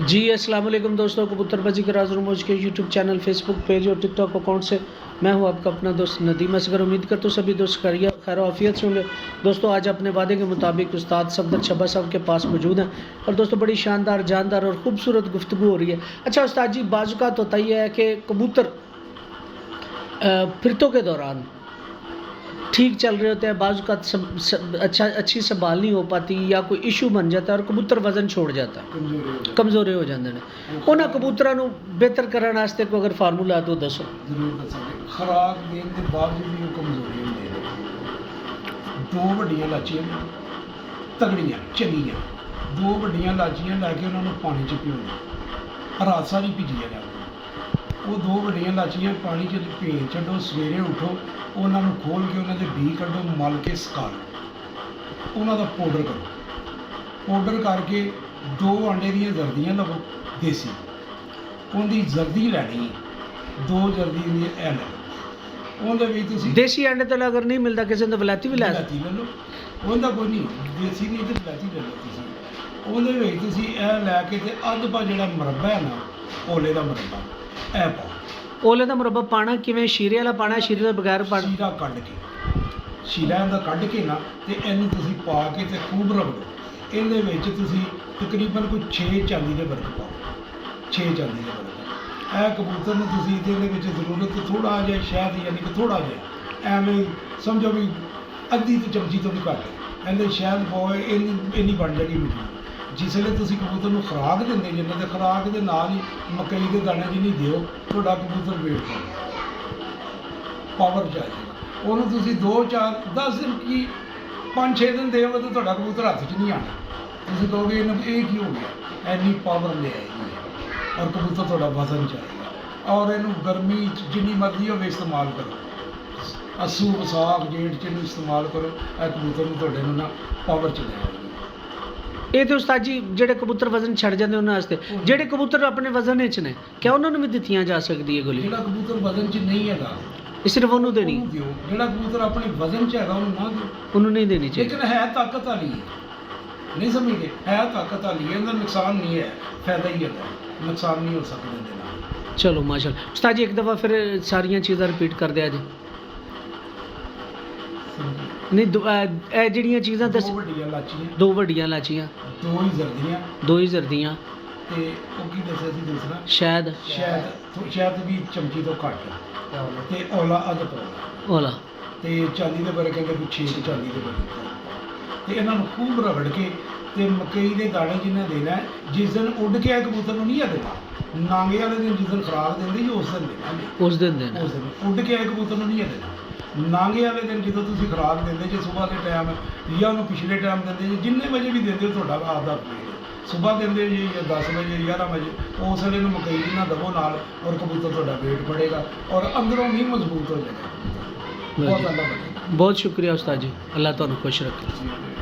जी अस्सलाम वालेकुम दोस्तों, कबूतरबाजी के राज रमोज के यूट्यूब चैनल, फेसबुक पेज और टिकटॉक अकाउंट से मैं हूं आपका अपना दोस्त नदीम असगर। उम्मीद करता हूं सभी दोस्त खैर आफियत से होंगे। दोस्तों आज अपने वादे के मुताबिक उस्ताद सफदर शब्बा साहब के पास मौजूद हैं और दोस्तों बड़ी शानदार, जानदार और ख़ूबसूरत गुफ्तगू हो रही है। अच्छा उस्ताद जी, बाज़-औक़ात होता ही है कि कबूतर फिरतों के दौरान ठीक चल रहे होते हैं, बाज़ अच्छी संभाल नहीं हो पाती या कोई इशू बन जाता है और कबूतर वजन छोड़ जाता है, कमज़ोरे हो जाते हैं। उन्होंने कबूतरों को बेहतर करने वास्ते कोई अगर फार्मूला है तो दसो। जरूर दसांगे। खुराक देने के बावजूद भी कमजोरी होंदी है। दो वड्डियां लाचियां ने तगड़ियां चंगियां, दो वड्डियां लाचियां लैके उन्होंने पानी च भिगोना, रात सारी भिजिया जाए। वो दो वड्डियां लाचियां पानी च भेज छड्डो, सवेरे उठो, उन्होंने खोल के उन्होंने बी कड्ढो, मल के सुका लो, उन्होंदा पाउडर करो। पाउडर करके दो आंडे दियां जर्दियां लवो देसी, उनकी जर्दी लैनी है, दो जर्दी दी ऐ लै लो। उनदे विच तुसीं देसी अंडे तो अगर नहीं मिलता किसी ने वलैती भी लै वलैती ले लो, उनदा कोई नहीं, देसी नहीं तो वलैती ले लो तुसीं। उनदे विच तुसीं ऐ लैके ते अद्ध पा जेह्ड़ा मुरब्बा है ना, ओले दा मुरब्बा ऐ पाओ। ओले का मुरब्बा पाना किवें? शीरे वाला पाना, शीरे के बगैर पाना? शीरा कड्ढ के, शीरा इहदा कड्ढ के ना ते इहनूं तुसीं पा के ते खूब रगड़ो। इहदे विच तुसीं तकरीबन कोई 6 चांदी दे वर्क पाओ, 6 चांदी दे वर्क। ऐ कबूतर नूं तुसीं इहदे विच जरूरत थोड़ा जिहा शहद, यानी कि थोड़ा जिहा एवें समझो भी अद्धी ते चमची तो भी घੱਟ इहदे शहद पाओ, इन्नी बन जाएगी मिट्टी। जिसले तुसीं कबूतर नूं खुराक दिंदे जिन्ने ते खुराक दे नाल ही मकई के दाने जिन्नी दिओ, तुहाडा कबूतर वेट पावर च आ जाएगा। उहनूं तुसीं 2 4 10 दिन की 5 6 दिन देओगे तो तुहाडा कबूतर हत्थ च नहीं आना। तुसीं कहोगे इहनूं ये की हो गया, इन्नी पावर ले आएगी और कबूतर तुहाडा वजन च आएगा। और इहनूं गर्मी च जिन्नी मर्जी होवे इस्तेमाल करो, अस्सू विसाख जेठ च इहनूं इस्तेमाल करो, इह कबूतर नूं तुहाडे नूं ना पावर च ले आएगा। ये तो उस्ताद जी जेडे कबूतर वजन छड़ जाते उन्होंने वास्ते, जेडे कबूतर अपने वजन च ने, क्या उन्होंने भी दित्तियां जा सकती है गोली? जेड़ा कबूतर वजन च नहीं हैगा सिर्फ उन्होंने देनी, जेड़ा कबूतर अपने वजन च हैगा उन्होंने ना दिओ, उन्होंने नहीं देनी चाहिए। लेकिन है ताकत वाली है, नहीं समझते, है ताकत वाली है, इहदा नुकसान नहीं है, फायदा ही है, नुकसान नहीं हो सकता इहदे नाल। चलो माशाअल्लाह। उस्ताद जी एक दफ़ा फिर सारियां चीज़ां रिपीट कर दिया जी। नहीं जड़ियाँ चीज़ां दस, दो वड्डियां लाचियां, दो वड्डियां लाचियां, दो ही जर्दियां दो ही जर्दियां ते ओह की दस्सिया सी दूसरा शायद शायद भी चमची तो घੱਟ ते औला अद्ध पाओ ओला ते चांदी दे बरे कहंदे कोई 6 चांदी दे बरे ते इन्हां नूं खूब रगड़ के ते मकई दे दाने जिन्हें देना है। जिस दिन उड़ के आए कबूतर नूं नहीं देना, नांगे वाले दिन जिस दिन खुराक देंदे जी उस दिन देना, उस दिन देना। उस दिन उड़ के आए कबूतर नूं नहीं देना। नांगे वाले दिन जो तुसीं खुराक देंदे जे सुबह के टाइम या उन्होंने पिछले टाइम देंदे जे जिन्ने बजे भी देंदे हो तुहाडा आपदा प्लेट, सुबह देंदे जी या 10 बजे 11 बजे, उस वेले नूं मकई जिन्ना दवो नाल और कबूतर तुहाडा वेट बढ़ेगा और अंदरों भी मजबूत हो जाएगा। बहुत अल्लाह बढ़ेगा। बहुत शुक्रिया उस्ताद जी, अल्लाह तुहानूं खुश रखे।